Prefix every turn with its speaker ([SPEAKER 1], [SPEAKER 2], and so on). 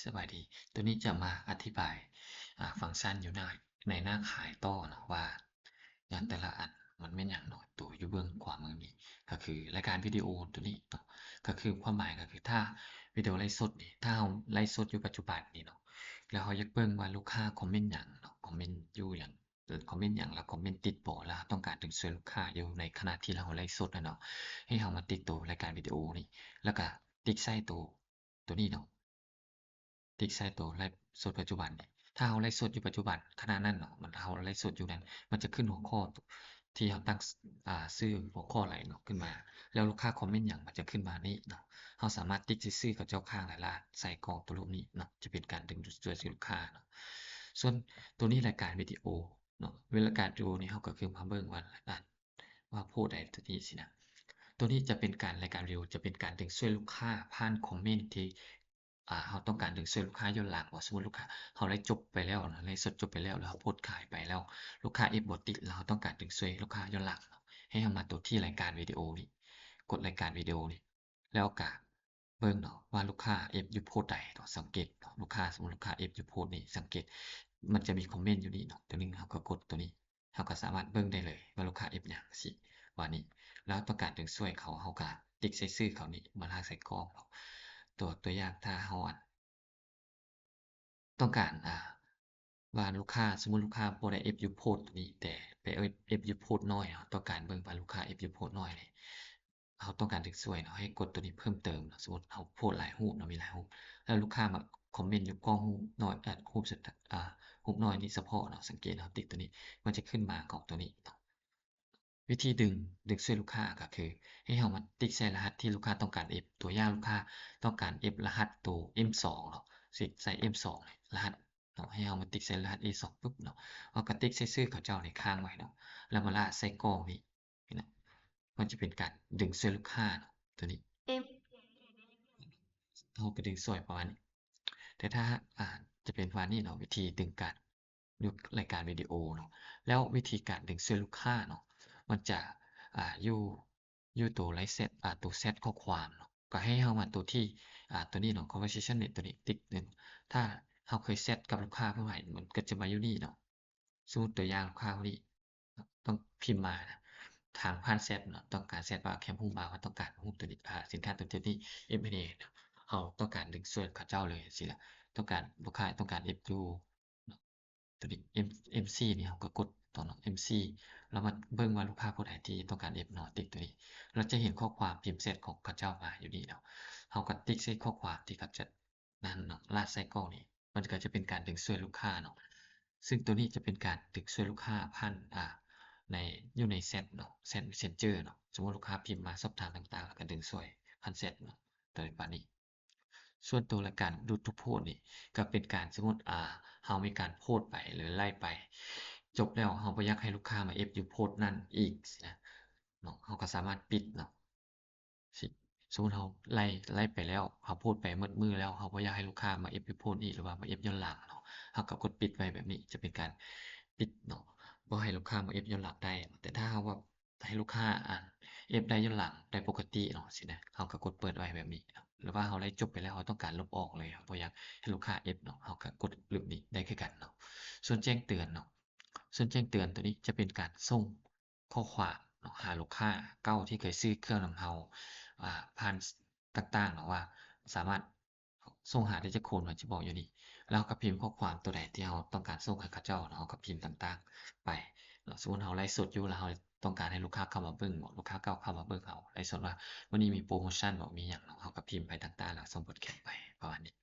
[SPEAKER 1] สบายดีตัวนี้จะมาอธิบายฟังก์ชันอยู่ในหน้าขายต่อเนาะว่าอย่างแต่ละอันมันแม่นหยังเนาะตัวอยู่เบื้องขวามือนี้ก็คือรายการวิดีโอตัวนี้เนาะก็คือความหมายก็คือถ้าวิดีโอไลฟ์สดนี่ถ้าเราไลฟ์สดอยู่ปัจจุบันนี่เนาะแล้วเราอยากเบิ่งว่าลูกค้าคอมเมนต์หยังเนาะคอมเมนต์อยู่หยังคอมเมนต์หยังแล้วคอมเมนต์ติดบ่แล้วเราต้องการดึงช่วยลูกค้าอยู่ในขณะที่เราไลฟ์สดอะเนาะให้เรามาติ๊กตัวรายการวิดีโอนี่แล้วก็ติ๊กใส่ตัวนี้เนาะ ติ๊กใส่ตัวไลฟ์สดปัจจุบันนี่ถ้าเราไลฟ์สดอยู่ปัจจุบันขณะนั้นเนาะมันเราไลฟ์สดอยู่นั้นมันจะขึ้นหัวข้อที่เราตั้งชื่อหัวข้ออะไรเนาะขึ้นมาแล้วลูกค้าคอมเมนต์หยังมันจะขึ้นมานี่เนาะเราสามารถติ๊กชื่อกับเจ้าข้างหลายๆใส่กรอกตัวรูปนี้เนาะจะเป็นการดึงดูดลูกค้าเนาะส่วนตัวนี้รายการวิดีโอเนาะเวลาการดูนี่เราก็คือมาเบิ่งว่าโพสต์ใดตัวนี้สินะตัวนี้จะเป็นการรายการวิดีโอจะเป็นการดึงช่วยลูกค้าผ่านคอมเมนต์ที่ เราต้องการดึงช่วยลูกค้าย้อนหลังว่าสมมุติลูกค้าเราไลฟ์จบไปแล้วเนาะไลฟ์สดจบไปแล้วเราโพสต์ขายไปแล้วลูกค้าเอฟบ่ติดแล้วเราต้องการดึงช่วยลูกค้าย้อนหลังเนาะให้เรามาตัวที่รายการวิดีโอนี้กดรายการวิดีโอนี้แล้วก็เบิ่งเนาะว่าลูกค้าเอฟอยู่โพสต์ใดเนาะสังเกตเนาะลูกค้าสมมุติลูกค้าเอฟอยู่โพสต์นี้สังเกตมันจะมีคอมเมนต์อยู่นี่เนาะตัวหนึ่งเราก็กดตัวนี้เราก็สามารถเบิ่งได้เลยว่าลูกค้าเอฟหยังสิว่านี่แล้วต้องการดึงช่วยเขาเราก็ติ๊กใส่ชื่อเขานี่มาลากใส่กรอกเนาะตัวอย่างถ้าเราต้องการว่าลูกค้าสมมุติลูกค้าบ่ได้ FU Post ตัวนี้แต่ไปFU Post น้อยเนาะต้องการเบิ่งว่าลูกค้า FU Post น้อยนี่เราต้องการดึกสวยเนาะให้กดตัวนี้เพิ่มเติมเนาะสมมุติเราโพสต์หลายรูปเนาะมีหลายรูปแล้วลูกค้ามาคอมเมนต์อยู่กล้องรูปน้อยรูปสุดรูปน้อยนี่เฉพาะเนาะสังเกตเราติ๊กตัวนี้มันจะขึ้นมากรอกตัวนี้เนาะวิธีดึงช่วยลูกค้าก็คือให้เรามาติ๊กใส่รหัสที่ลูกค้าต้องการ F ตัวอย่างลูกค้าต้องการ F รหัสตัว M2 เนาะสิใส่ M2 นี่รหัส เนาะให้เรามาติ๊กใส่รหัส A2 ปุ๊บเนาะเราก็ติ๊กใส่ชื่อเขาเจ้านี่ค้างไว้เนาะแล้วมาลากใส่กรอกนี่นะมันจะเป็นการดึงช่วยลูกค้าเนาะตัวนี้เราก็ดึงช่วยประมาณนี้แต่ถ้าจะเป็นประมาณนี้เนาะวิธีดึงการดูรายการวิดีโอเนาะแล้ววิธีการดึงช่วยลูกค้าเนาะมันจะอยู่ตัวไลฟ์เซตตัวเซตข้อความเนาะก็ให้เรามาตัวที่ตัวนี้เนาะ conversation net ตัวนี้ติ๊กหนึ่งถ้าเราเคยเซตกับลูกค้าเมื่อไหร่มันก็จะมาอยู่นี่เนาะ สมมุติตัวอย่างลูกค้าคนนี้ต้องพิมพ์มานะทางผ่านแชตเนาะต้องการแชตว่าแค่รู้มาว่าต้องการรู้ตัวนี้สินค้าตัวนี้ M&A เนาะเราต้องการดึงส่วนเขาเจ้าเลยจังซี้ล่ะต้องการลูกค้าต้องการ FU เนาะตัวนี้ MC นี่เราก็กดตัวเนาะ MC แล้วมาเบิ่งว่าลูกค้าคนใดที่ต้องการ F เนาะติ๊กตัวนี้เราจะเห็นข้อความพิมพ์เสร็จของเขาเจ้ามาอยู่นี่เนาะเราก็ติ๊กใส่ข้อความที่เขาจะนั่นเนาะลากใส่กรอกนี่มันก็จะเป็นการดึงช่วยลูกค้าเนาะ ซึ่งตัวนี้จะเป็นการดึงช่วยลูกค้าผ่านในอยู่ในแชตเนาะแชต Messenger เนาะสมมุติลูกค้าพิมพ์มาสอบถามต่างๆแล้วก็ดึงช่วยผ่านแชตเนาะตัวประมาณนี้ส่วนตัวรายการดูทุกโพสต์นี่ก็เป็นการสมมุติเรามีการโพสต์ไปหรือไล่ไปจบแล้วเราบ่อยากให้ลูกค้ามา F อยู่โพสต์นั้นอีกซี้นะเนาะเราก็สามารถปิดเนาะสิสมมุติเราไล่ไปแล้วเราโพสต์ไปหมดมื้อแล้วเราบ่อยากให้ลูกค้ามา F อยู่โพสต์อีกหรือว่ามา F ย้อนหลังเนาะ เราก็กดปิดไว้แบบนี้จะเป็นการปิดเนาะบ่ให้ลูกค้ามาเอฟย้อนหลังได้แต่ถ้าเราว่าให้ลูกค้าเอฟได้ย้อนหลังได้ปกติเนาะสินะเราก็กดเปิดไว้แบบนี้เนาะหรือว่าเราไลฟ์จบไปแล้วเราต้องการลบออกเลยเราบ่อยากให้ลูกค้าเอฟเนาะเราก็กดแบบนี้ได้คือกันเนาะส่วนแจ้งเตือนเนาะส่วนแจ้งเตือนตัวนี้จะเป็นการส่งข้อความเนาะหาลูกค้าเก่าที่เคยซื้อเครื่องนำเราผ่านต่างๆเนาะว่าสามารถส่งหาได้จักคนมันจะบอกอยู่นี่ เราก็พิมพ์ข้อความตัวใดที่เราต้องการส่งให้เขาเจ้าเราก็พิมพ์ต่างๆไปสมมุติเราไลฟ์สดอยู่แล้วเราต้องการให้ลูกค้าเข้ามาเบิ่งลูกค้าเก่าเข้ามาเบิ่งเราไลฟ์สดว่าวันนี้มีโพรโมชันบ่มีหยังเนาะเราก็พิมพ์ไปต่างๆแล้วส่ง podcast ไปประมาณนี้